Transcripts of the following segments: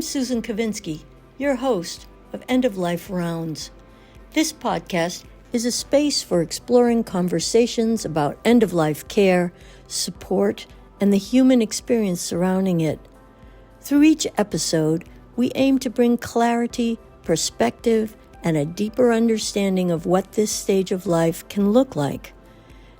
I'm Susan Kavinsky, your host of End of Life Rounds. This podcast is a space for exploring conversations about end-of-life care, support, and the human experience surrounding it. Through each episode, we aim to bring clarity, perspective, and a deeper understanding of what this stage of life can look like.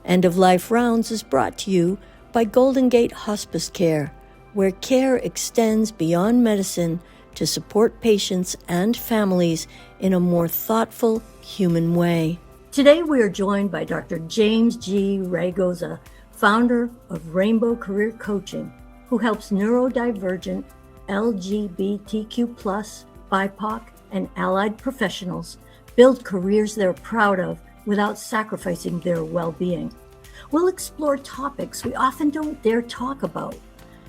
End of Life Rounds is brought to you by Golden Gate Hospice Care, where care extends beyond medicine to support patients and families in a more thoughtful, human way. Today we are joined by Dr. James G. Raygoza, founder of Rainbow Career Coaching, who helps neurodivergent, LGBTQ+, BIPOC, and allied professionals build careers they're proud of without sacrificing their well-being. We'll explore topics we often don't dare talk about: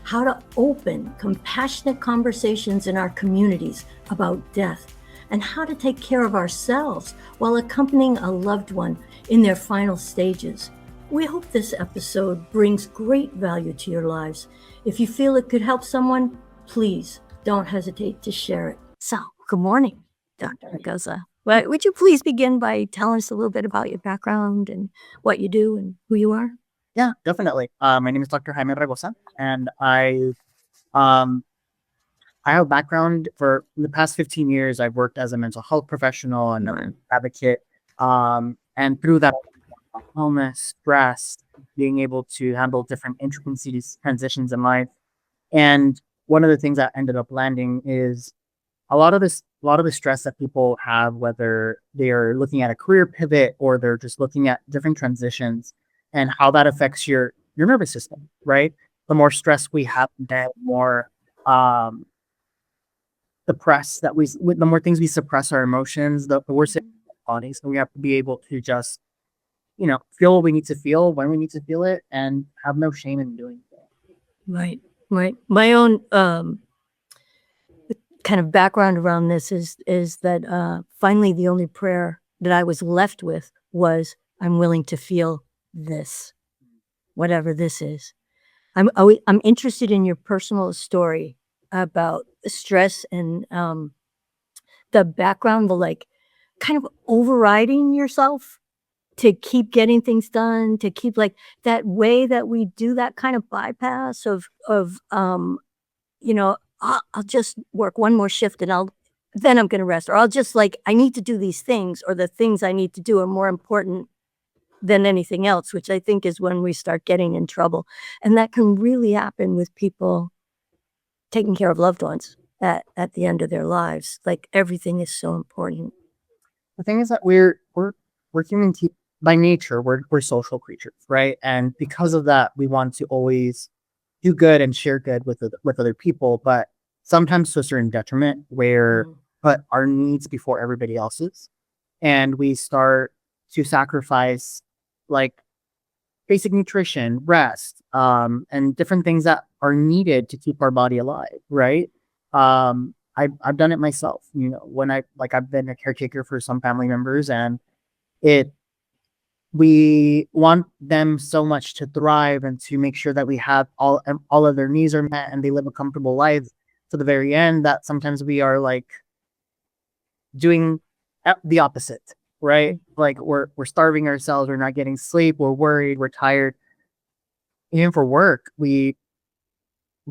how to open compassionate conversations in our communities about death, and how to take care of ourselves while accompanying a loved one in their final stages. We hope this episode brings great value to your lives. If you feel it could help someone, please don't hesitate to share it. So, good morning, Dr. Raygoza. Well, would you please begin by telling us a little bit about your background and what you do and who you are? Yeah, definitely. My name is Dr. Jaime Raygoza, and I have a background for the past 15 years. I've worked as a mental health professional and an advocate. And through that, wellness, stress, being able to handle different intricacies, transitions in life. And one of the things that ended up landing is a lot of the stress that people have, whether they are looking at a career pivot or they're just looking at different transitions and how that affects your nervous system, right? The more stress we have, the more suppress the more things we suppress our emotions, the worse it body. So we have to be able to just, feel what we need to feel when we need to feel it and have no shame in doing it. Right. My own kind of background around this is that finally the only prayer that I was left with was, I'm willing to feel this, whatever this is. I'm interested in your personal story about stress and the background, the kind of overriding yourself to keep getting things done, to keep that way that we do that kind of bypass of I'll just work one more shift and then I'm going to rest, or I'll just I need to do these things, or the things I need to do are more important than anything else, which I think is when we start getting in trouble. And that can really happen with people taking care of loved ones at the end of their lives. Everything is so important. The thing is that we're human by nature. We're social creatures, right? And because of that, we want to always do good and share good with other people, but sometimes to a certain detriment, where put our needs before everybody else's, and we start to sacrifice basic nutrition, rest, and different things that are needed to keep our body alive, right? I've done it myself. When I've been a caretaker for some family members, and we want them so much to thrive and to make sure that we have all of their needs are met and they live a comfortable life to the very end, that sometimes we are doing the opposite, right? We're starving ourselves, we're not getting sleep, we're worried, we're tired. Even for work, we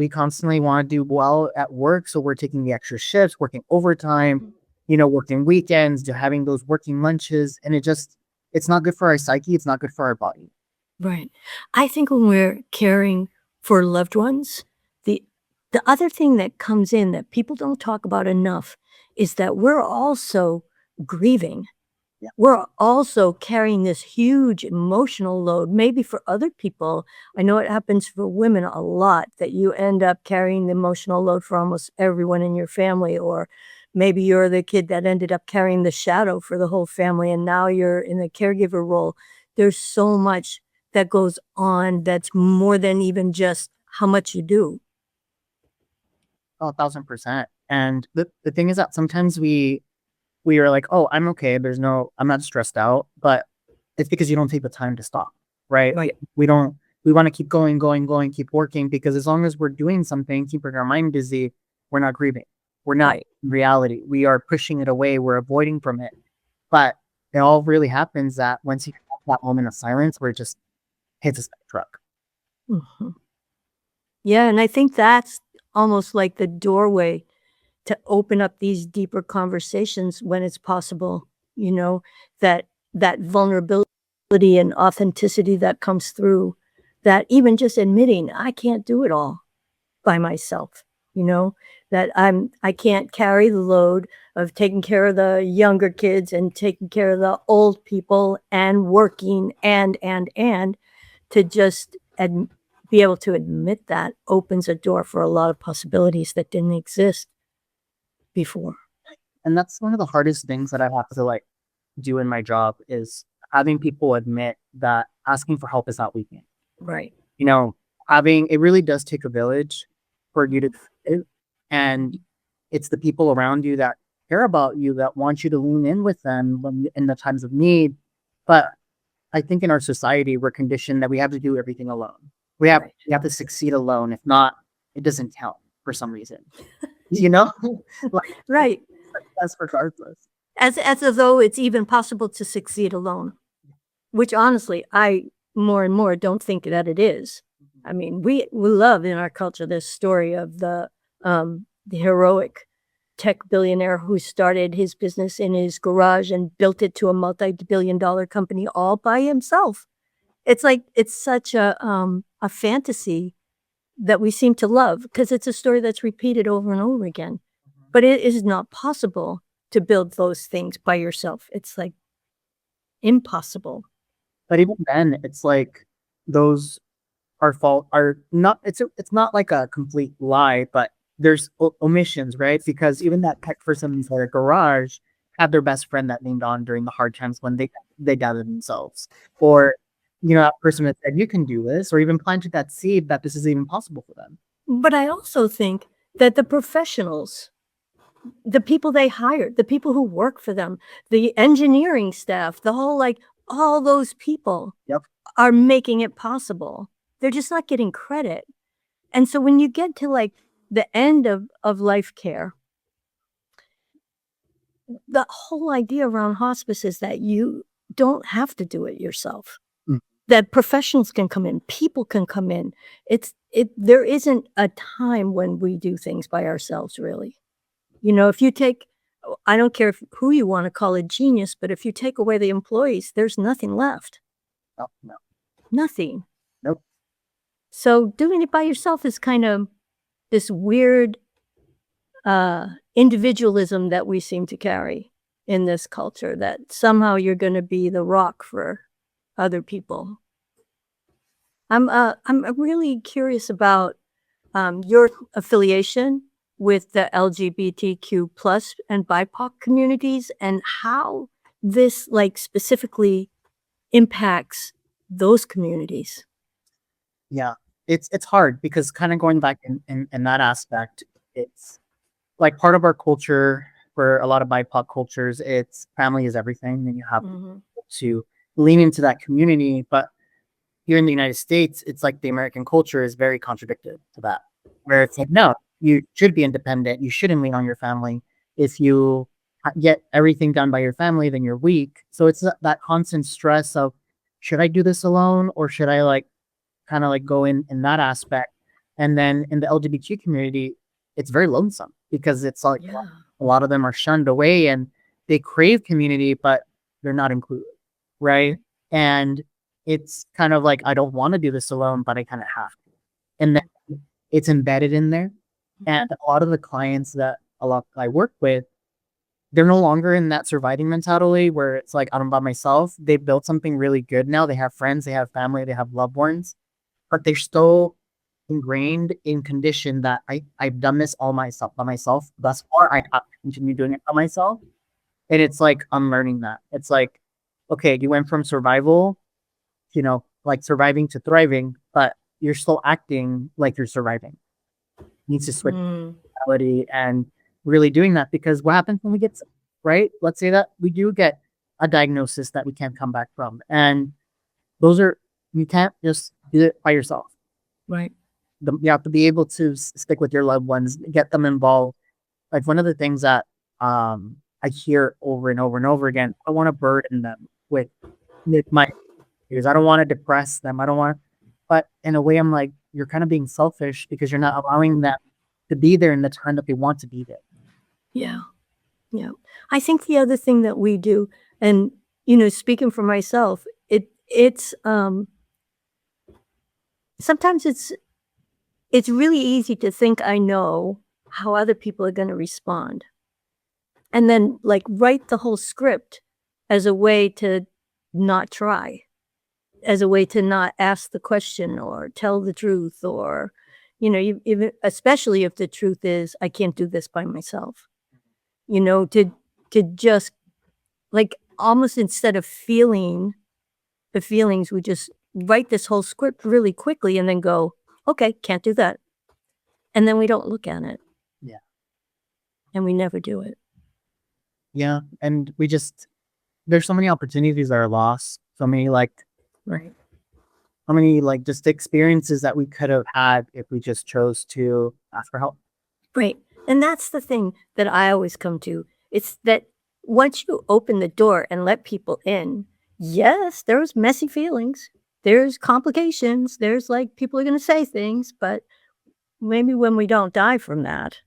constantly want to do well at work, so we're taking the extra shifts, working overtime, working weekends, having those working lunches, and it's not good for our psyche, it's not good for our body. Right. I think when we're caring for loved ones, the other thing that comes in that people don't talk about enough is that we're also grieving. Yeah. We're also carrying this huge emotional load. Maybe for other people, I know it happens for women a lot, that you end up carrying the emotional load for almost everyone in your family, or maybe you're the kid that ended up carrying the shadow for the whole family, and now you're in the caregiver role. There's so much that goes on that's more than even just how much you do. 1,000%. And the thing is that sometimes we are like, oh, I'm okay. I'm not stressed out, but it's because you don't take the time to stop, right? We want to keep going, keep working, because as long as we're doing something, keeping our mind busy, we're not grieving. We're not Right. in reality. We are pushing it away. We're avoiding from it. But it all really happens that once you have that moment of silence where it just hits us like a truck. Mhm. Yeah, and I think that's almost like the doorway to open up these deeper conversations when it's possible, you know, that that vulnerability and authenticity that comes through, that even just admitting I can't do it all by myself, you know, that I can't carry the load of taking care of the younger kids and taking care of the old people and working and to just be able to admit that opens a door for a lot of possibilities that didn't exist before. And that's one of the hardest things that I have to like do in my job is having people admit that asking for help is not weakness. Right. You know, having it really does take a village for you to do it. And it's the people around you that care about you that want you to lean in with them when in the times of need. But I think in our society we're conditioned that we have to do everything alone. Right. We have to succeed alone. If not, it doesn't count for some reason. You know? Like Right. that's regardless. As though it's even possible to succeed alone, which honestly, I more and more don't think that it is. I mean, we love in our culture this story of the heroic tech billionaire who started his business in his garage and built it to a multi-billion-dollar company all by himself. It's like it's such a fantasy that we seem to love because it's a story that's repeated over and over again. But it is not possible to build those things by yourself. It's like impossible. But even then, it's like those are fault are not it's not like a complete lie, but there's omissions, right? Because even that tech person in their garage had their best friend that leaned on during the hard times when they doubted themselves. Or, you know, that person that said, you can do this, or even planted that seed that this is even possible for them. But I also think that the professionals, the people they hired, the people who work for them, the engineering staff, the whole like all those people Yep. are making it possible. They're just not getting credit. And so when you get to like the end of life care, the whole idea around hospice is that you don't have to do it yourself. Mm. That professionals can come in, people can come in. There isn't a time when we do things by ourselves, really. You know, if you take I don't care who you wanna call a genius, but if you take away the employees, there's nothing left. No, no, Nothing. nope. So doing it by yourself is kind of this weird, individualism that we seem to carry in this culture, that somehow you're gonna be the rock for other people. I'm really curious about, your affiliation with the LGBTQ plus and BIPOC communities and how this, like, specifically impacts those communities. Yeah. It's hard because kind of going back in that aspect, it's like part of our culture for a lot of BIPOC cultures, it's family is everything, and you have Mhm. to lean into that community. But here in the United States, it's like the American culture is very contradicted to that, where it's like, no, you should be independent. You shouldn't lean on your family. If you get everything done by your family, then you're weak. So it's that constant stress of, should I do this alone or should I like kind of like go in that aspect? And then in the LGBT community, it's very lonesome because it's like Yeah. a lot of them are shunned away and they crave community, but they're not included, right? And it's kind of like I don't want to do this alone, but I kind of have to. And then it's embedded in there. And a lot of the clients that a lot I work with, they're no longer in that surviving mentality where it's like I'm by myself. They built something really good now. They have friends, they have family, they have loved ones, but they're still ingrained in condition that I've done this all myself by myself thus far. I have to continue doing it by myself. And it's like I'm learning that. It's like, okay, you went from survival, you know, like surviving to thriving, but you're still acting like you're surviving. Needs to switch Mm. mentality and really doing that because what happens when we get sick, right? Let's say that we do get a diagnosis that we can't come back from. And those are you can't just do it by yourself. Right. You have to be able to stick with your loved ones, get them involved, like one of the things that I hear over and over and over again, I want to burden them with my because I don't want to depress them. I don't want, but in a way, I'm like, you're kind of being selfish because you're not allowing them to be there in the time that they want to be there. Yeah. Yeah. I think the other thing that we do, and, speaking for myself, it's, sometimes it's really easy to think I know how other people are gonna respond, and then, like, write the whole script as a way to not try, as a way to not ask the question or tell the truth, or, you even especially if the truth is, "I can't do this by myself." To just, like, almost instead of feeling the feelings, we just write this whole script really quickly and then go, "Okay, can't do that." And then we don't look at it, Yeah. and we never do it. Yeah. And there's so many opportunities that are lost. So many like, Right. how many like just experiences that we could have had if we just chose to ask for help. Right. And that's the thing that I always come to. It's that once you open the door and let people in, yes, there's messy feelings. There's complications. There's like people are going to say things, but maybe when we don't die from that,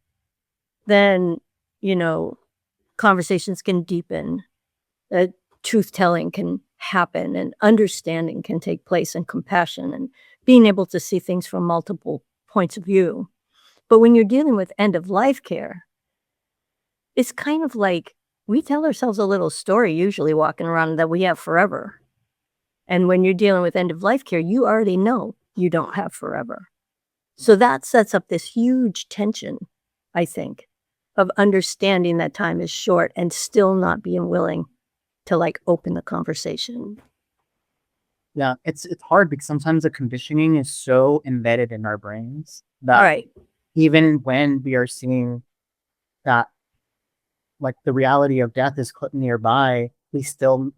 then, you know, conversations can deepen, truth telling can happen, and understanding can take place, and compassion, and being able to see things from multiple points of view. But when you're dealing with end of life care, it's kind of like we tell ourselves a little story, usually walking around, that we have forever. And when you're dealing with end of life care, you already know you don't have forever. So that sets up this huge tension, I think, of understanding that time is short and still not being willing to like open the conversation. Yeah. It's hard because sometimes the conditioning is so embedded in our brains All that right. even when we are seeing that like the reality of death is nearby, we still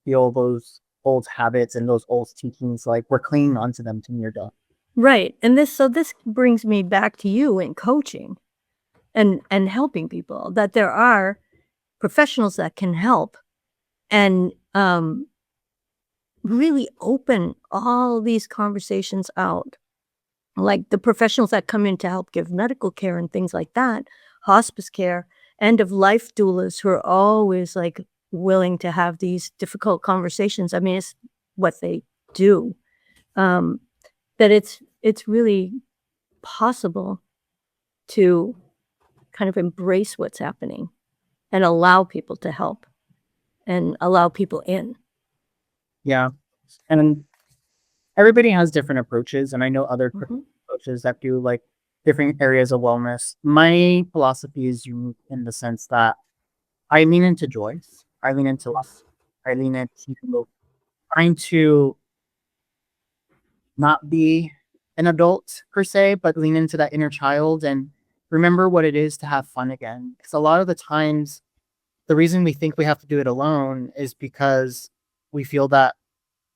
feel those old habits and those old teachings like we're clinging onto them to near death. Right. And this brings me back to you in coaching and helping people, that there are professionals that can help and really open all these conversations out. Like the professionals that come in to help give medical care and things like that, hospice care, end of life doulas who are always like willing to have these difficult conversations. I mean, it's what they do. Um, that it's really possible to kind of embrace what's happening and allow people to help and allow people in. Yeah. And everybody has different approaches. And I know other Mhm. coaches that do like different areas of wellness. My philosophy is unique in the sense that I lean into joy. I lean into love. I lean into trying to not be an adult per se, but lean into that inner child and remember what it is to have fun again. Because a lot of the times, the reason we think we have to do it alone is because we feel that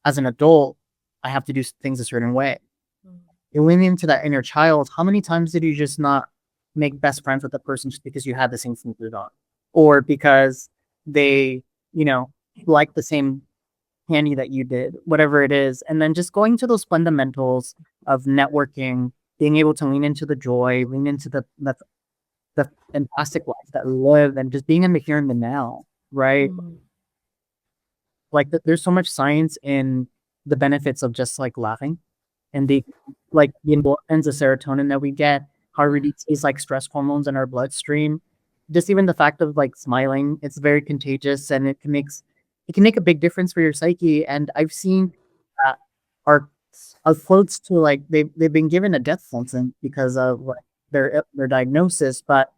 as an adult, I have to do things a certain way. You lean into that inner child. How many times did you just not make best friends with the person just because you had the same food on, or because they, you know, like the same candy that you did, whatever it is, and then just going to those fundamentals of networking, being able to lean into the joy, lean into the fantastic life that we live, and just being in the here and the now, right? Mm. Like there's so much science in the benefits of just like laughing and the endorphins, the serotonin that we get, how it releases like stress hormones in our bloodstream. Just even the fact of like smiling, it's very contagious and it can make a big difference for your psyche. And I've seen that are close to like they've been given a death sentence because of like their diagnosis, but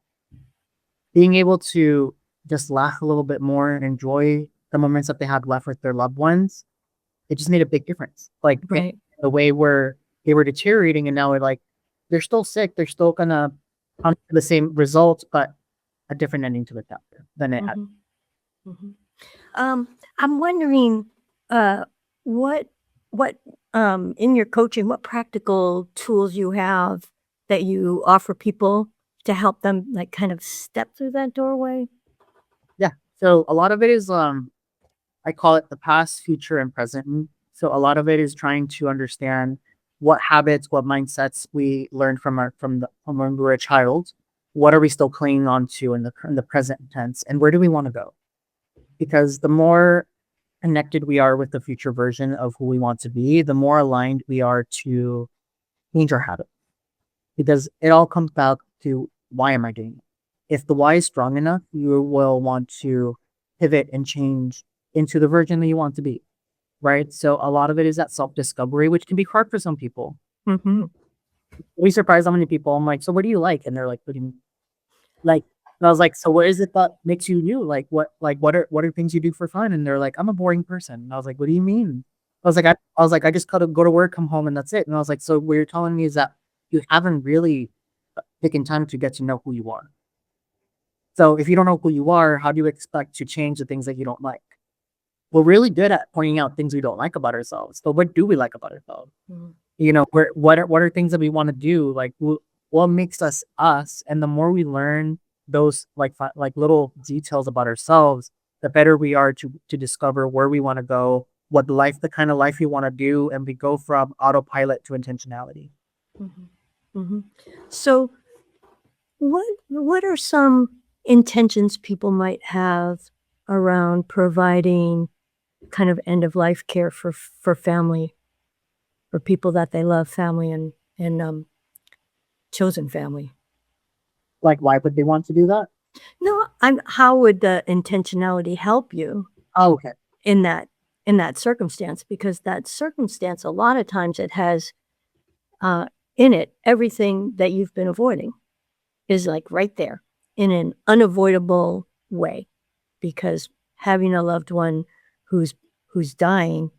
being able to just laugh a little bit more and enjoy the moments that they have left with their loved ones, it just made a big difference. Like in Right. the way where they were deteriorating and now it like they're still sick, they're still gonna come to the same results, but a different ending to the chapter than it had. Mhm. Mhm. I'm wondering, uh, what in your coaching, what practical tools you have that you offer people to help them like kind of step through that doorway? Yeah. So a lot of it is I call it the past, future, and present me. So a lot of it is trying to understand what habits, what mindsets we learned from when we were a child. What are we still clinging on to in the present tense, and where do we want to go? Because the more connected we are with the future version of who we want to be, the more aligned we are to change our habits. Because it all comes back to why am I doing it? If the why is strong enough, you will want to pivot and change into the version that you want to be. Right. So a lot of it is that self discovery, which can be hard for some people. Mhm. We surprised how many people. I'm like, so what do you like? And they're like, what do you mean? Like, and I was like, so what is it that makes you you? What are things you do for fun? And they're like, I'm a boring person. And I was like, what do you mean? I just gotta go to work, come home, and that's it. And I was like, so what you're telling me is that you haven't really taken time to get to know who you are. So if you don't know who you are, how do you expect to change the things that you don't like? We're really good at pointing out things we don't like about ourselves, but what do we like about ourselves? Mhm. What are things that we want to do? Like what makes us us? And the more we learn those like little details about ourselves, the better we are to discover where we want to go, the kind of life we want to do, and we go from autopilot to intentionality. Mhm. Mhm. So, what are some intentions people might have around providing kind of end of life care for family, for people that they love, family and chosen family? Like, why would they want to do that? No, I'm how would the intentionality help you Oh, okay. in that circumstance? Because that circumstance, a lot of times it has, uh, in it everything that you've been avoiding is, like, right there in an unavoidable way, because having a loved one who's dying,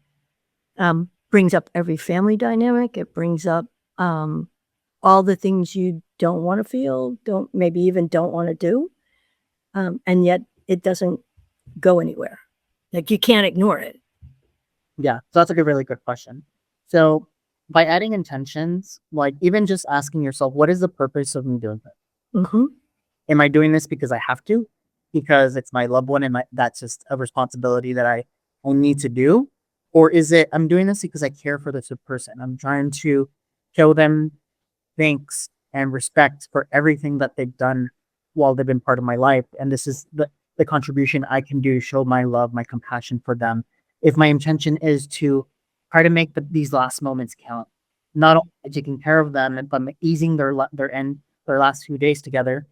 brings up every family dynamic. It brings up, um, all the things you don't wanna feel, don't maybe even don't wanna do, and yet it doesn't go anywhere. Like, you can't ignore it. Yeah, so that's like a really good question. So by adding intentions, like even just asking yourself, what is the purpose of me doing this? Mhm. Am I doing this because I have to? Because it's my loved one and that's just a responsibility that I need to do? Or is it I'm doing this because I care for this person? I'm trying to show them thanks and respect for everything that they've done while they've been part of my life. And this is the contribution I can do, show my love, my compassion for them. If my intention is to try to make these last moments count, not only taking care of them, but easing their last few days together,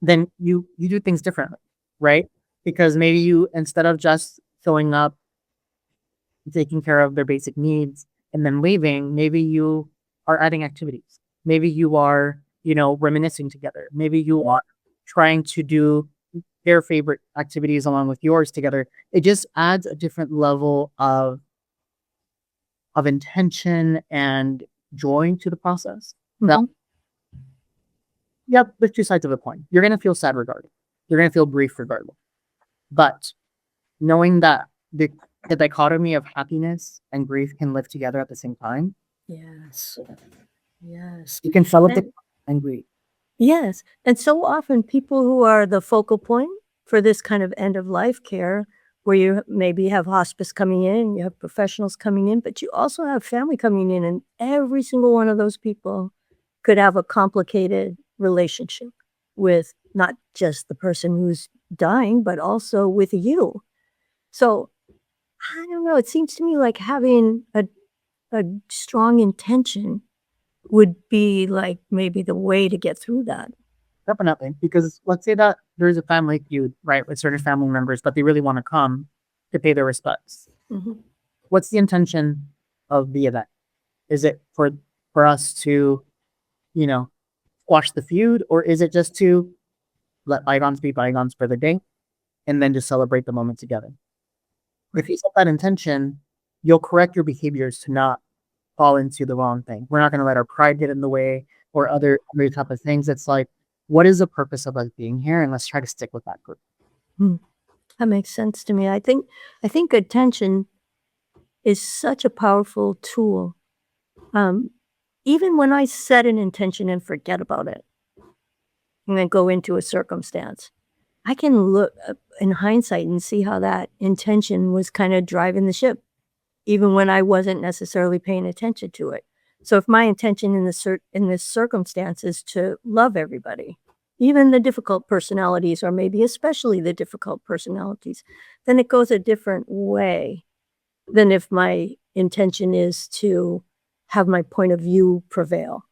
then you do things differently, right? Because maybe you instead of just showing up, taking care of their basic needs, and then leaving, maybe you are adding activities. Maybe you are, reminiscing together. Maybe you are trying to do their favorite activities along with yours together. It just adds a different level of intention and joy to the process. That Mhm. yep, there's two sides of the coin. You're gonna feel sad regardless. You're gonna feel grief regardless. But knowing that the dichotomy of happiness and grief can live together at the same time, Yes. Yes. you can celebrate And and grieve. yes, and so often people who are the focal point for this kind of end of life care, where you maybe have hospice coming in, you have professionals coming in, but you also have family coming in, and every single one of those people could have a complicated relationship with not just the person who's dying, but also with you. So, I don't know, it seems to me like having a strong intention would be, like, maybe the way to get through that. Definitely. Because let's say that there's a family feud, right, with certain family members, but they really want to come to pay their respects. Mhm. What's the intention of the event? Is it for us to, you know, squash the feud, or is it just to let bygones be bygones for the day and then just celebrate the moment together? If you set that intention, you'll correct your behaviors to not fall into the wrong thing. We're not going to let our pride get in the way or other type of things. It's like, what is the purpose of us being here? And let's try to stick with that group. Hmm, that makes sense to me. I think attention is such a powerful tool. Um, even when I set an intention and forget about it, and then go into a circumstance, I can look in hindsight and see how that intention was kind of driving the ship, even when I wasn't necessarily paying attention to it. So if my intention in this circumstance is to love everybody, even the difficult personalities, or maybe especially the difficult personalities, then it goes a different way than if my intention is to have my point of view prevail.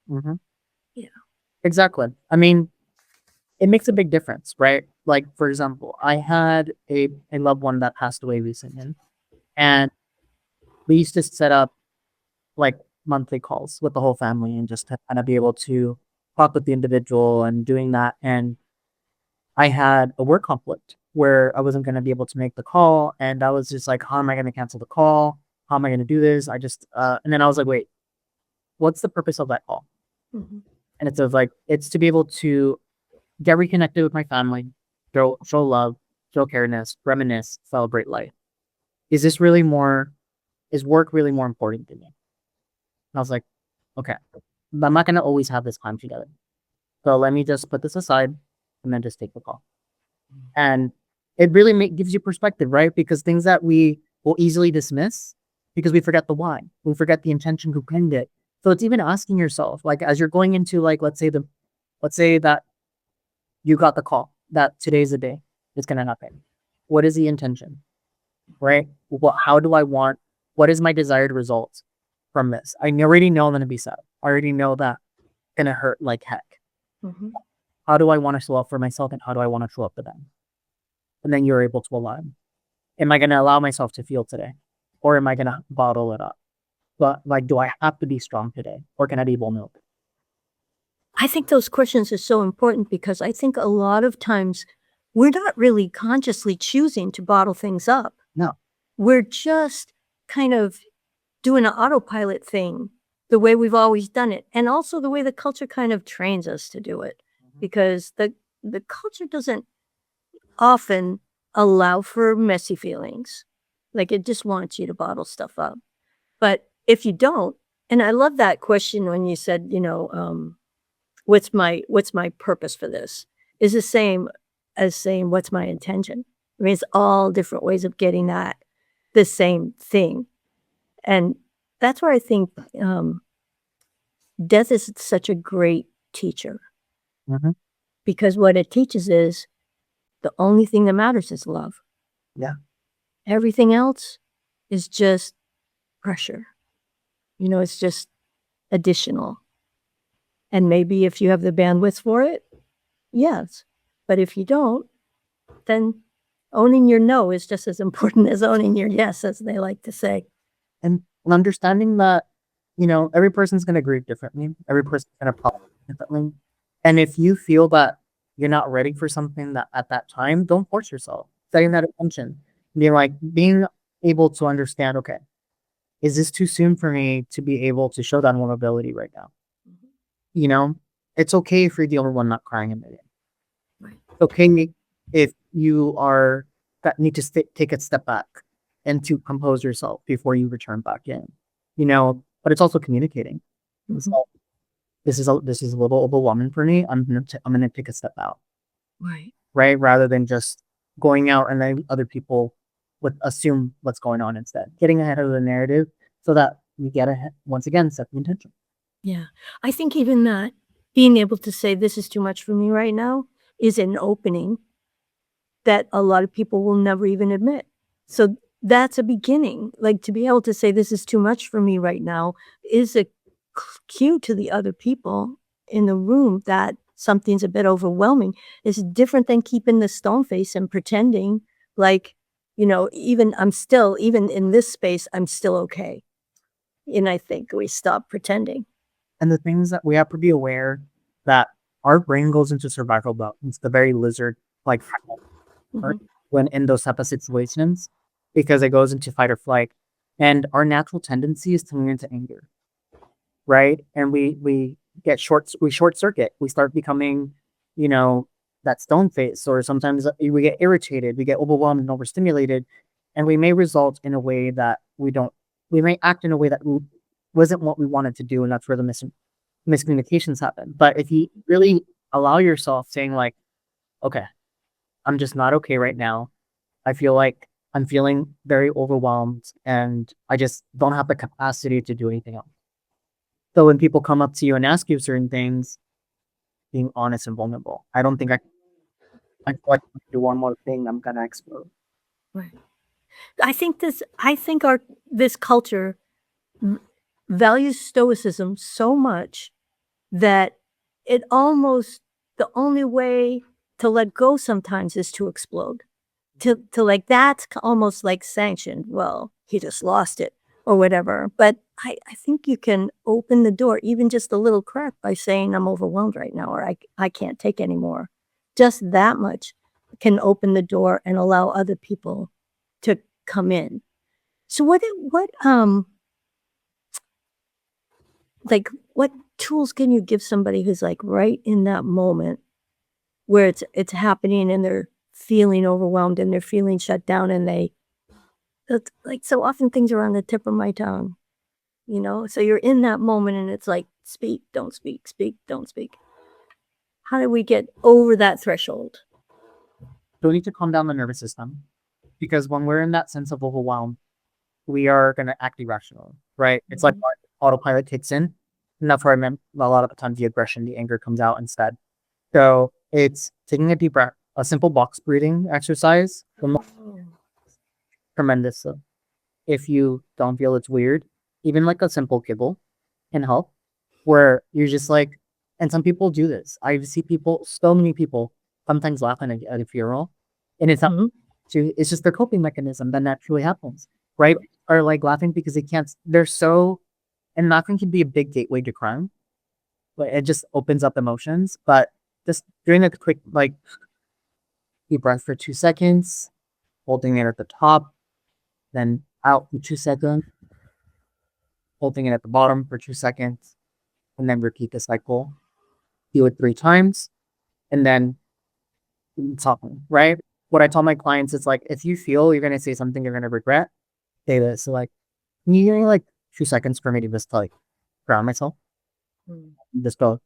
Mhm. Yeah. Exactly. I mean, it makes a big difference, right? Like, for example, I had a loved one that passed away recently, and we used to set up like monthly calls with the whole family and just to kind of be able to talk with the individual and doing that. And I had a work conflict where I wasn't going to be able to make the call. And I was just like, how am I going to cancel the call? How am I going to do this? And then I was like, wait, what's the purpose of that call? Mhm. And it's like, it's to be able to get reconnected with my family, show love, show careness, reminisce, celebrate life. Is this really more, is work really more important than me? And I was like, okay, but I'm not going to always have this time together. So let me just put this aside and then just take the call. And it really gives you perspective, right? Because things that we will easily dismiss because we forget the why, we forget the intention behind it. So it's even asking yourself, like, as you're going into, like, let's say that you got the call that today's the day it's going to happen. What is the intention, right? How do I want, what is my desired result from this? I already know I'm going to be sad. I already know that it's going to hurt like heck. Mhm. How do I want to show up for myself and how do I want to show up for them? And then you're able to align. Am I going to allow myself to feel today? Or am I going to bottle it up? But like, do I have to be strong today? Or can I be vulnerable? I think those questions are so important because I think a lot of times we're not really consciously choosing to bottle things up. No. We're just kind of doing an autopilot thing the way we've always done it, and also the way the culture kind of trains us to do it, because the culture doesn't often allow for messy feelings. Like, it just wants you to bottle stuff up. But if you don't, and I love that question when you said, what's my purpose for this? Is the same as saying, what's my intention? I mean, it's all different ways of getting at the same thing. And that's where I think death is such a great teacher, Mm-hmm. because what it teaches is the only thing that matters is love. Yeah. Everything else is just pressure. It's just additional. And maybe if you have the bandwidth for it, yes. But if you don't, then owning your no is just as important as owning your yes, as they like to say. And understanding that, every person's going to grieve differently. Every person's going to process differently. And if you feel that you're not ready for something that at that time, don't force yourself. Setting that intention. Being able to understand, okay, is this too soon for me to be able to show that vulnerability right now? You know, it's okay if you're the only one not crying in the day. Right. It's okay if you are that need to take a step back and to compose yourself before you return back in. But it's also communicating. It's Mhm. all, this is a little overwhelming for me. I'm gonna take a step out, Right. right? Rather than just going out and then other people would assume what's going on instead. Getting ahead of the narrative so that you get ahead once again, set the intention. Yeah. I think even that, being able to say, this is too much for me right now, is an opening that a lot of people will never even admit. So that's a beginning. Like, to be able to say, this is too much for me right now, is a cue to the other people in the room that something's a bit overwhelming. It's different than keeping the stone face and pretending like, even even in this space, I'm still okay. And I think we stop pretending. And the things that we have to be aware that our brain goes into survival mode. It's the very lizard like part Mhm. when in those type of situations because it goes into fight or flight. And our natural tendency is to move into anger, right? And we short circuit. We start becoming, you know, that stone face, or sometimes we get irritated, we get overwhelmed and overstimulated, and we may result in a way that we may act in a way that wasn't what we wanted to do, and that's where the miscommunications happen. But if you really allow yourself saying like, okay, I'm just not okay right now. I feel like I'm feeling very overwhelmed and I just don't have the capacity to do anything else. So when people come up to you and ask you certain things, being honest and vulnerable. I don't think I feel like if I do one more thing, I'm gonna explode. Right. I think this culture v values stoicism so much that it almost the only way to let go sometimes is to explode. To like, that's almost like sanctioned. Well, he just lost it or whatever. But I think you can open the door, even just a little crack, by saying, I'm overwhelmed right now, or I can't take anymore. Just that much can open the door and allow other people to come in. So what tools can you give somebody who's like right in that moment where it's happening and they're feeling overwhelmed and they're feeling shut down and it's like, so often things are on the tip of my tongue, you know? So you're in that moment and it's like, speak, don't speak, speak, don't speak. How do we get over that threshold? So we need to calm down the nervous system because when we're in that sense of overwhelm, we are gonna act irrational, right? It's like our autopilot kicks in, and that's where I meant a lot of the times the aggression, the anger comes out instead. So it's taking a deep breath, a simple box breathing exercise, tremendous. So if you don't feel it's weird, even like a simple giggle can help. Where you're just like, and some people do this. I see people, so many people, sometimes laugh at a funeral, and it's not. Mhm. It's just their coping mechanism that naturally happens, right? Or like laughing because they can't. They're so, and laughing can be a big gateway to crime, but it just opens up emotions. But just doing a quick like deep breath for 2 seconds, holding it at the top, then out for 2 seconds, holding it at the bottom for 2 seconds, and then repeat the cycle. Do it 3 times, and then talking, right? What I tell my clients is like, if you feel you're gonna say something you're gonna regret, say this. So like, can you give me like 2 seconds for me to just like ground myself? Mm. Just go.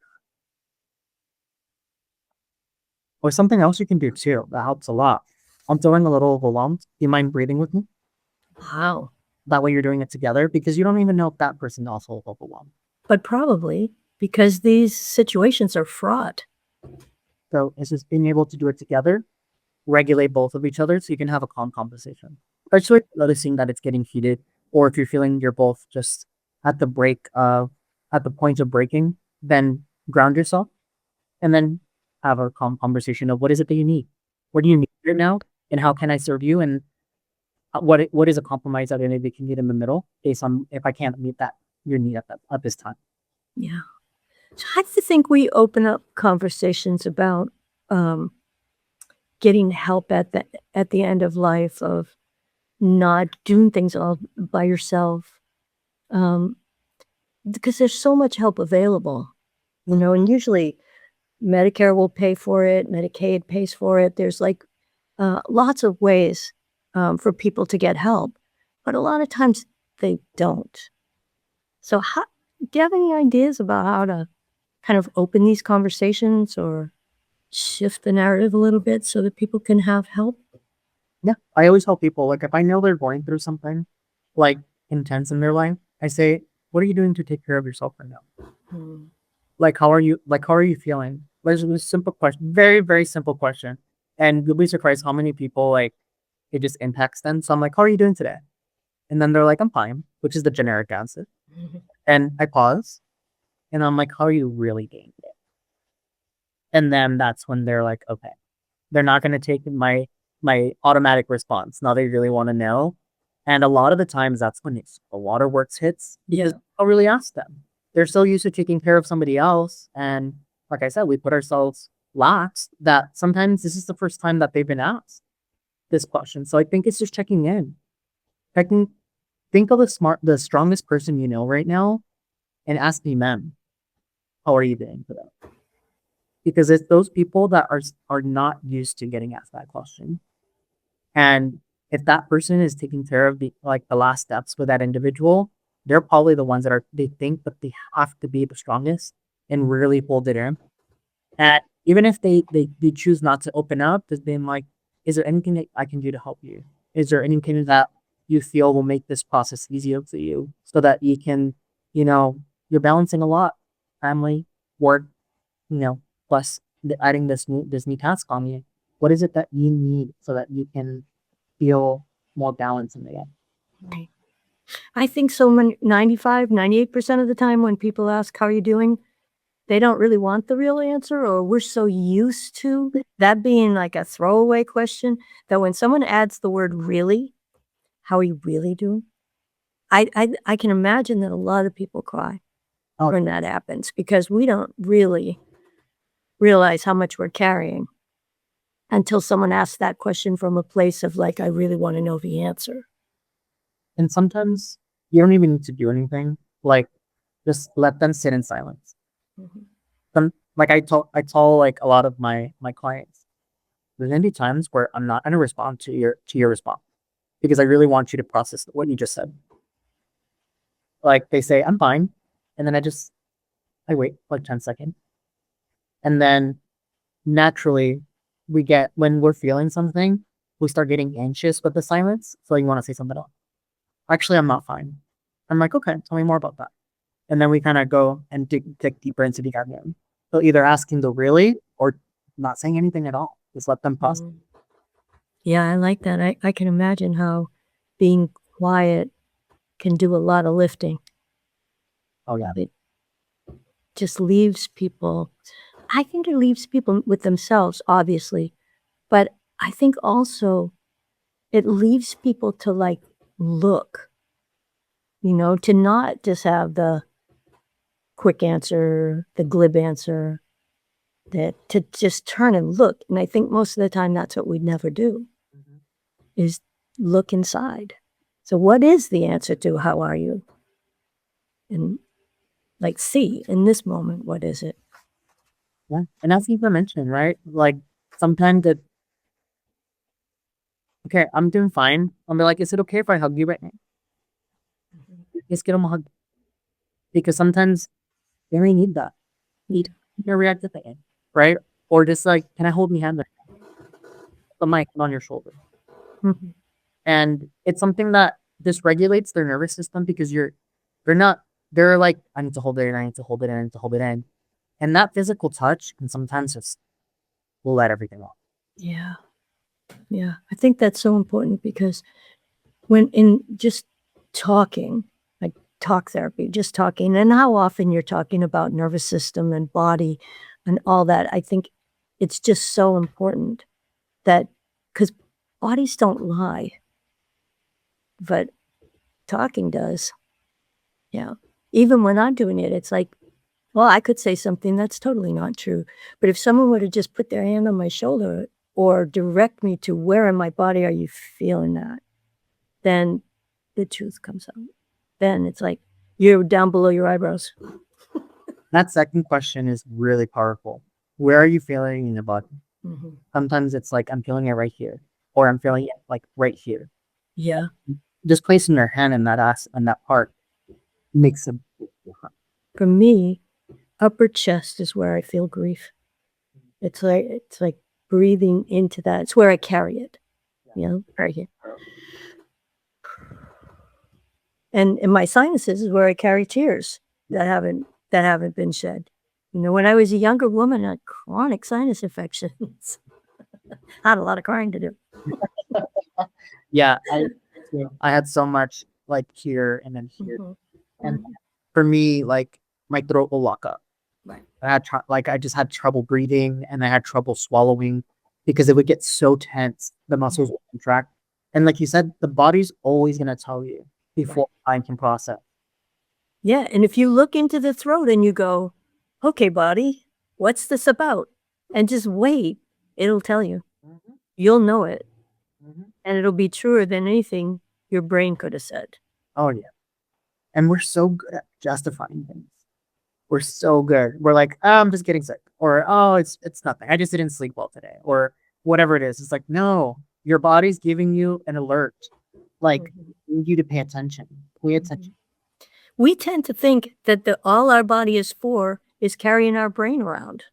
Or something else you can do too that helps a lot. I'm feeling a little overwhelmed. Do you mind breathing with me? Wow. That way you're doing it together because you don't even know if that person also overwhelmed. But probably because these situations are fraught. So it's just being able to do it together, regulate both of each other so you can have a calm conversation. Especially noticing that it's getting heated, or if you're feeling you're both just at the at the point of breaking, then ground yourself and then have a calm conversation of what is it that you need? What do you need right now? And how can I serve you? And what is a compromise that maybe can meet in the middle based on if I can't meet that your need at this time. Yeah. So how do you think we open up conversations about um, getting help at the end of life, of not doing things all by yourself? Um, because there's so much help available, you know, and usually Medicare will pay for it, Medicaid pays for it. There's like lots of ways for people to get help, but a lot of times they don't. So, do you have any ideas about how to kind of open these conversations or shift the narrative a little bit so that people can have help? Yeah, I always tell people like if I know they're going through something like intense in their life, I say, "What are you doing to take care of yourself right now? Mm. Like how are you? Like how are you feeling?" There's a simple question, very simple question, and you'll be surprised how many people like it just impacts them. So I'm like, "How are you doing today?" And then they're like, "I'm fine," which is the generic answer. And I pause, and I'm like, "How are you really doing today?" And then that's when they're like, "Okay." They're not gonna take my automatic response. Now they really wanna know. And a lot of the times that's when the waterworks hits because Yeah. I'll really ask them. They're so used to taking care of somebody else, and like I said, we put ourselves last that sometimes this is the first time that they've been asked this question. So I think it's just checking in. Checking think of the strongest person you know right now and asking them, "How are you doing today?" Because it's those people that are not used to getting asked that question. And if that person is taking care of the last steps with that individual, they're probably the ones that they think that they have to be the strongest and really hold it in. And even if they choose not to open up, just being like, is there anything that I can do to help you? Is there anything that you feel will make this process easier for you so that you can, you're balancing a lot, family, work, plus adding this new task on you. What is it that you need so that you can feel more balanced in the end? Right. I think so many 95, 98% of the time when people ask, "How are you doing?" they don't really want the real answer, or we're so used to that being like a throwaway question that when someone adds the word "really," "How are you really doing?" I can imagine that a lot of people cry Oh, when that happens because we don't really realize how much we're carrying until someone asks that question from a place of like, "I really wanna know the answer." and sometimes you don't even need to do anything. Like, just let them sit in silence. Mhm. Like I tell like a lot of my clients, there's gonna be times where I'm not gonna respond to your response because I really want you to process what you just said. Like they say, I'm fine. And then I wait like 10 seconds. And then naturally when we're feeling something, we start getting anxious with the silence. So you want to say something else. Actually, I'm not fine. I'm like, okay, tell me more about that. And then we kind of go and dig deeper into the unknown. So either asking the really or not saying anything at all. Just let them process. Mhm. Yeah, I like that. I can imagine how being quiet can do a lot of lifting. Oh yeah. It just leaves people I think it leaves people with themselves, obviously, but I think also it leaves people to, like, look, to not just have the quick answer, the glib answer, that to just turn and look, and I think most of the time that's what we never do, Mhm. is look inside. So what is the answer to "How are you?" And, like, see, in this moment, what is it? Yeah. And as you mentioned, right? Like sometimes okay, I'm doing fine. I'll be like, is it okay if I hug you right now? Just get them a hug. Because sometimes they may need that. Need to react at the end, right? Or just like, can I hold my hand there? The mic on your shoulder. Mhm. And it's something that dysregulates their nervous system because they're not, they're like, I need to hold it in, I need to hold it in, I need to hold it in. And that physical touch can sometimes just let everything off. Yeah, yeah. I think that's so important because when in just talking, like talk therapy, just talking, and how often you're talking about nervous system and body and all that, I think it's just so important that because bodies don't lie, but talking does. Yeah. Even when I'm doing it, it's like, well, I could say something that's totally not true. But if someone were to just put their hand on my shoulder or direct me to where in my body are you feeling that, then the truth comes out. Then it's like, you're down below your eyebrows. That second question is really powerful. Where are you feeling in your body? Mhm. Sometimes it's like, I'm feeling it right here, or I'm feeling it like right here. Yeah. Just placing their hand in that part makes a big difference. For me, upper chest is where I feel grief. It's like breathing into that. It's where I carry it, right here. And in my sinuses is where I carry tears that haven't been shed. When I was a younger woman, I had chronic sinus infections. I had a lot of crying to do. Yeah, I had so much like here and then here. Mhm. And Mhm. for me, like my throat will lock up. Right. I just had trouble breathing and I had trouble swallowing because it would get so tense, the muscles would contract. And like you said, the body's always gonna tell you Right. before I can process. Yeah, and if you look into the throat and you go, "Okay, body, what's this about?" And just wait, it'll tell you. Mhm, You'll know it, mhm. and it'll be truer than anything your brain could have said. Oh yeah. And we're so good at justifying things. We're so good. We're like, oh, I'm just getting sick. Or oh, it's nothing. I just didn't sleep well today. Or whatever it is. It's like, no, your body's giving you an alert. Like Mhm, we need you to pay attention. Pay attention. mhm. We tend to think that all our body is for is carrying our brain around.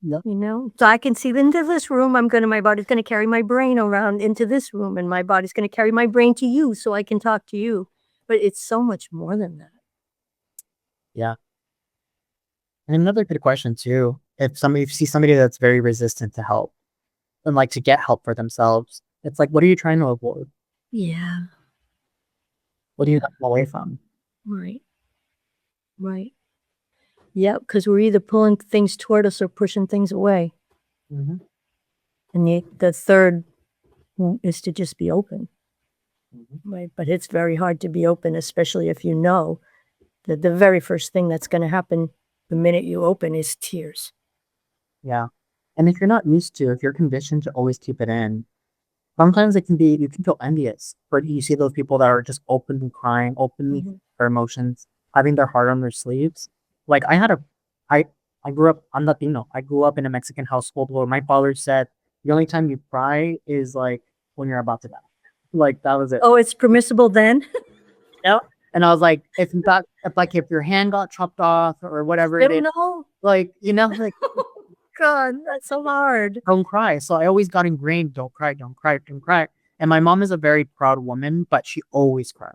Yep. You know, so I can see into this room. My body's gonna carry my brain around into this room, and my body's gonna carry my brain to you, so I can talk to you. But it's so much more than that. Yeah. And another good question too, if you see somebody that's very resistant to help and like to get help for themselves, it's like, what are you trying to avoid? Yeah. What are you running away from? Right. Right. Yeah, because we're either pulling things toward us or pushing things away. Mm-hmm. And the third is to just be open. Mm-hmm. Right. But it's very hard to be open, especially if you know that the very first thing that's going to happen the minute you open is tears. Yeah. And if you're not used to, if you're conditioned to always keep it in, sometimes you can feel envious. But you see those people that are just openly crying, openly Mhm. their emotions, having their heart on their sleeves. Like I, I grew up, I'm Latino. I grew up in a Mexican household where my father said, the only time you cry is like when you're about to die. Like that was it. Oh, it's permissible then? You know? And I was like, if in fact, if your hand got chopped off or whatever it Still is, no? like, like God, that's so hard. don't cry. So I always got ingrained, don't cry, don't cry, don't cry. And my mom is a very proud woman, but she always cried.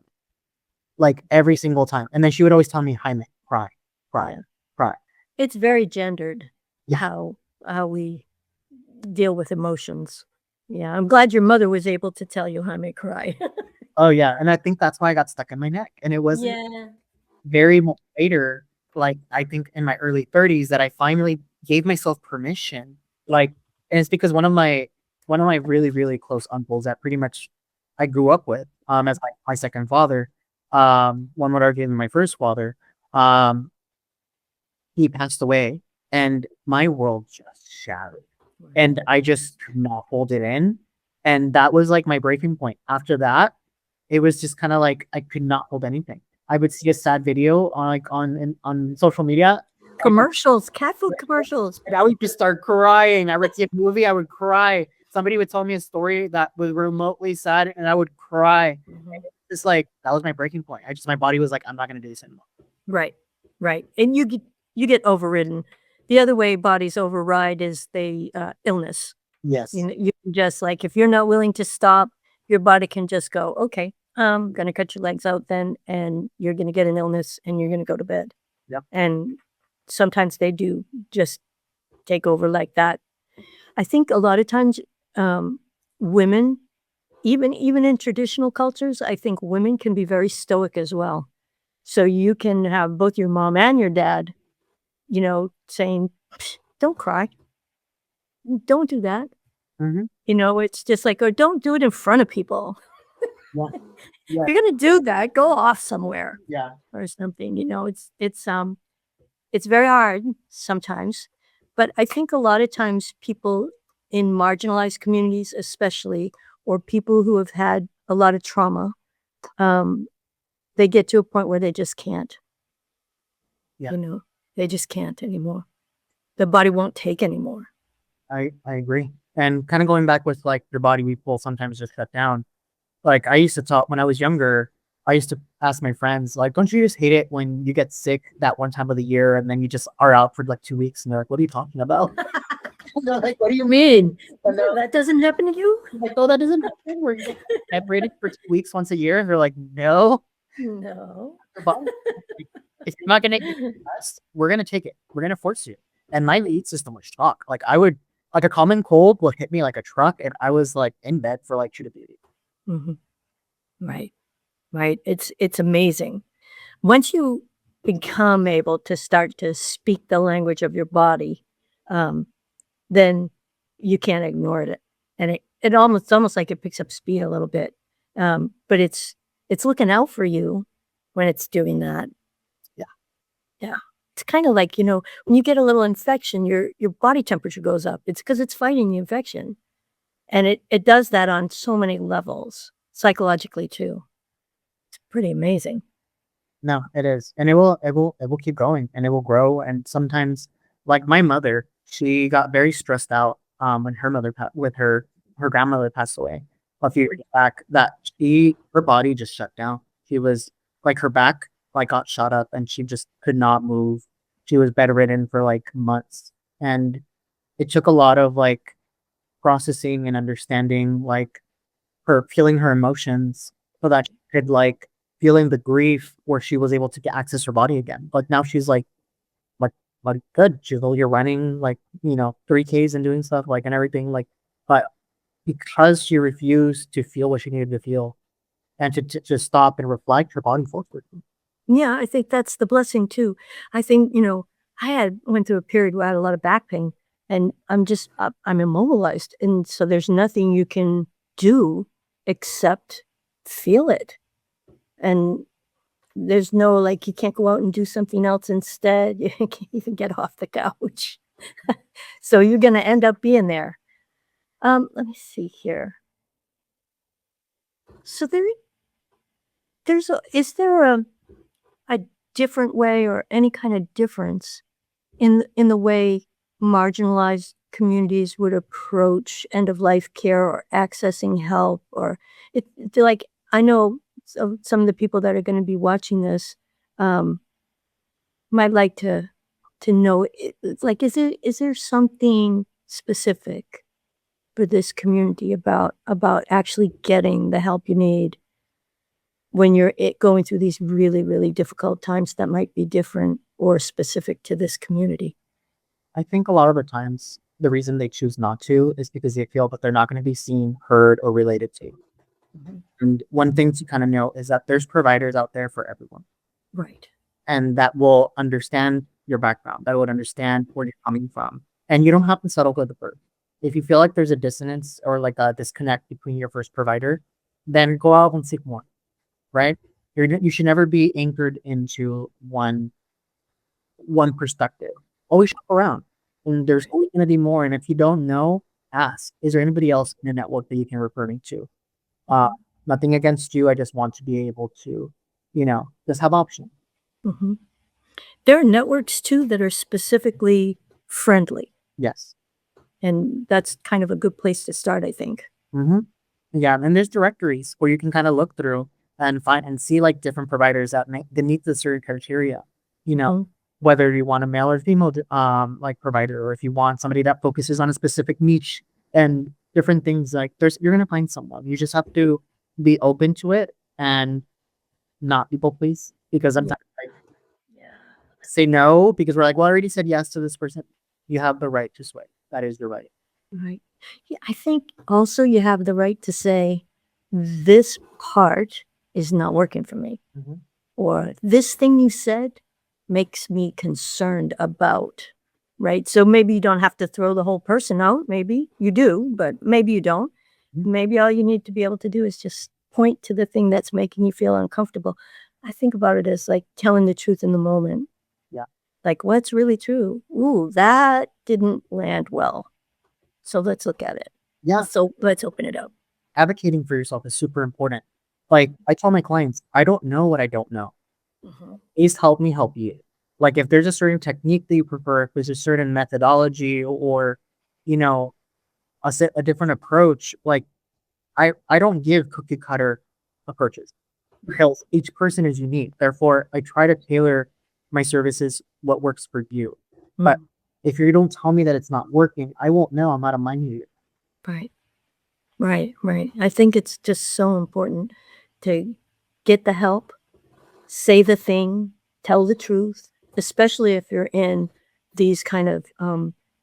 Like every single time. And then she would always tell me, Jaime, cry, cry, Yeah. cry. It's very gendered Yeah. how we deal with emotions. Yeah, I'm glad your mother was able to tell you how to cry. Oh yeah. And I think that's why I got stuck in my neck. And it wasn't Yeah. very much later, like I think in my early 30s, that I finally gave myself permission. Like, and it's because one of my really, really close uncles that pretty much I grew up with, as my second father, one would argue my first father, um, he passed away and my world just shattered. And I just could not hold it in. And that was like my breaking point. After that, it was just kind of like I could not hold anything. I would see a sad video on social media. Commercials, cat food commercials. And I would just start crying. I would see a movie, I would cry. Somebody would tell me a story that was remotely sad, and I would cry. Mhm. It's like that was my breaking point. My body was like, I'm not gonna do this anymore. Right, right. And you get overridden. The other way bodies override is illness. Yes. You can just like if you're not willing to stop, your body can just go, okay, I'm gonna cut your legs out then, and you're gonna get an illness, and you're gonna go to bed. Yep. And sometimes they do just take over like that. I think a lot of times, women, even in traditional cultures, I think women can be very stoic as well. So you can have both your mom and your dad, saying, "Psh, don't cry. Don't do that." Mhm. It's just like, or don't do it in front of people. Yeah. Yeah. If you're gonna do that, go off somewhere Yeah. or something. It's very hard sometimes, but I think a lot of times people in marginalized communities, especially, or people who have had a lot of trauma, um, they get to a point where they just can't. Yeah. They just can't anymore. The body won't take anymore. I agree. And kind of going back with like your body, we will sometimes just shut down. Like I used to talk when I was younger, I used to ask my friends, like, don't you just hate it when you get sick that one time of the year and then you just are out for like 2 weeks? And they're like, what are you talking about? And they're like, what do you mean? And they're That doesn't happen to you? like, oh, that doesn't happen. We're separated for 2 weeks once a year. And they're like, no, No. your body. If you're not gonna eat the best, we're gonna take it. We're gonna force you. And my immune system was shocked. Like I would like a common cold will hit me like a truck, and I was like in bed for like 2 to 3 weeks. Mhm. Right. Right. It's amazing. Once you become able to start to speak the language of your body, um, then you can't ignore it. And it's almost like it picks up speed a little bit. But it's looking out for you when it's doing that. Yeah. Yeah. It's kind of like, when you get a little infection, your body temperature goes up. It's because it's fighting the infection. And it does that on so many levels, psychologically too. It's pretty amazing. No, it is. And it will keep going and it will grow. And sometimes like my mother, she got very stressed out when her grandmother passed away a few years back that her body just shut down. She was like her back like got shot up and she just could not move. She was bedridden for like months. And it took a lot of like processing and understanding like her feeling her emotions so that she could like feeling the grief where she was able to get access her body again. But now she's like like good. She's you're running like, 3Ks and doing stuff like and everything like but because she refused to feel what she needed to feel and to stop and reflect, her body forced her to. Yeah, I think that's the blessing too. I think, I went through a period where I had a lot of back pain and I'm immobilized. And so there's nothing you can do except feel it. And there's no like you can't go out and do something else instead. You can't even get off the couch. So you're gonna end up being there. Let me see here. So is there a different way or any kind of difference in the way marginalized communities would approach end of life care or accessing help or like I know some of the people that are going to be watching this um, might like to know it's like is there something specific for this community about actually getting the help you need when you're going through these really, really difficult times that might be different or specific to this community. I think a lot of the times the reason they choose not to is because they feel that they're not going to be seen, heard, or related to. Mhm. And one thing to kind of know is that there's providers out there for everyone, Right. and that will understand your background, that would understand where you're coming from. And you don't have to settle with the first. If you feel like there's a dissonance or like a disconnect between your first provider, then go out and seek more, right? You should never be anchored into one perspective. Always shop around. And there's always going to be more. And if you don't know, ask. Is there anybody else in the network that you can refer me to? Uh, Nothing against you. I just want to be able to, just have options. Hmm. There are networks too that are specifically friendly, Yes. and that's kind of a good place to start, I think. Hmm. Yeah. And there's directories where you can kind of look through and find and see like different providers that meet the certain criteria. You know, Mhm. whether you want a male or female like provider, or if you want somebody that focuses on a specific niche and different things like you're gonna find someone. You just have to be open to it and not people please because Yeah. sometimes like say no because we're like, well, I already said yes to this person. You have the right to sway. That is your right. Right. Yeah, I think also you have the right to say, this part is not working for me. Mhm. Or this thing you said makes me concerned about, right? So maybe you don't have to throw the whole person out. Maybe you do, but maybe you don't. Mhm. Maybe all you need to be able to do is just point to the thing that's making you feel uncomfortable. I think about it as like telling the truth in the moment. Yeah. Like, what's really true? Ooh, that didn't land well. So let's look at it. Yeah. So let's open it up. Advocating for yourself is super important. Like I tell my clients, I don't know what I don't know. Mhm. Please help me help you. Like if there's a certain technique that you prefer, if there's a certain methodology or, you know, a different approach, like I don't give cookie cutter approaches because each person is unique. Therefore, I try to tailor my services what works for you. But Mm. if you don't tell me that it's not working, I won't know. I'm not a mind reader. Right. Right, right. I think it's just so important to get the help, say the thing, tell the truth, especially if you're in these kind of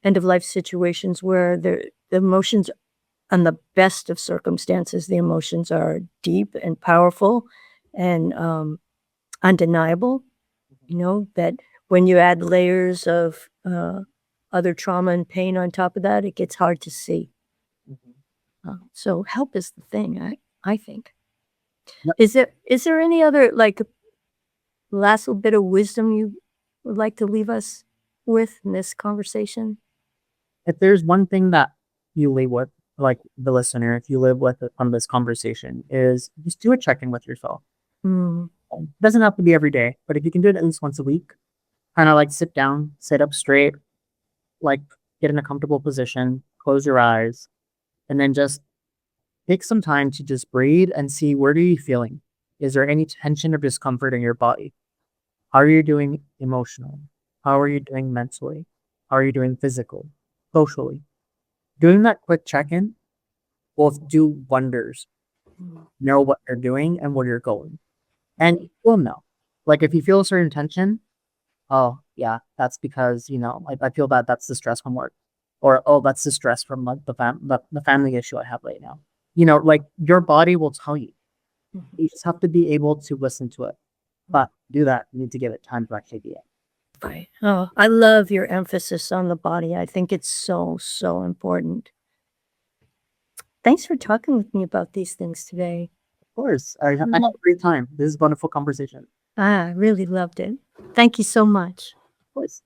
end of life situations where the emotions, on the best of circumstances, the emotions are deep and powerful and undeniable. You know, that when you add layers of other trauma and pain on top of that, it gets hard to see. Mhm. So help is the thing, I think. Yep. Is there any other, like, last little bit of wisdom you would like to leave us with in this conversation? If there's one thing that you leave with, like the listener, if you live with it from this conversation, is just do a check in with yourself. Mm, It doesn't have to be every day, but if you can do it at least once a week, kind of like sit down, sit up straight, like get in a comfortable position, close your eyes, and then just take some time to just breathe and see where are you feeling? Is there any tension or discomfort in your body? How are you doing emotionally? How are you doing mentally? How are you doing physically? socially. Doing that quick check-in will do wonders. Know what you're doing and where you're going. And you'll know. Like if you feel a certain tension, oh yeah, that's because, I feel that that's the stress from work. Or oh, that's the stress from like the family issue I have right now. Like your body will tell you. You just have to be able to listen to it. But to do that, you need to give it time to actually be it. Right. Oh, I love your emphasis on the body. I think it's so, so important. Thanks for talking with me about these things today. Of course. I had a great time. This is a wonderful conversation. I really loved it. Thank you so much. Of course.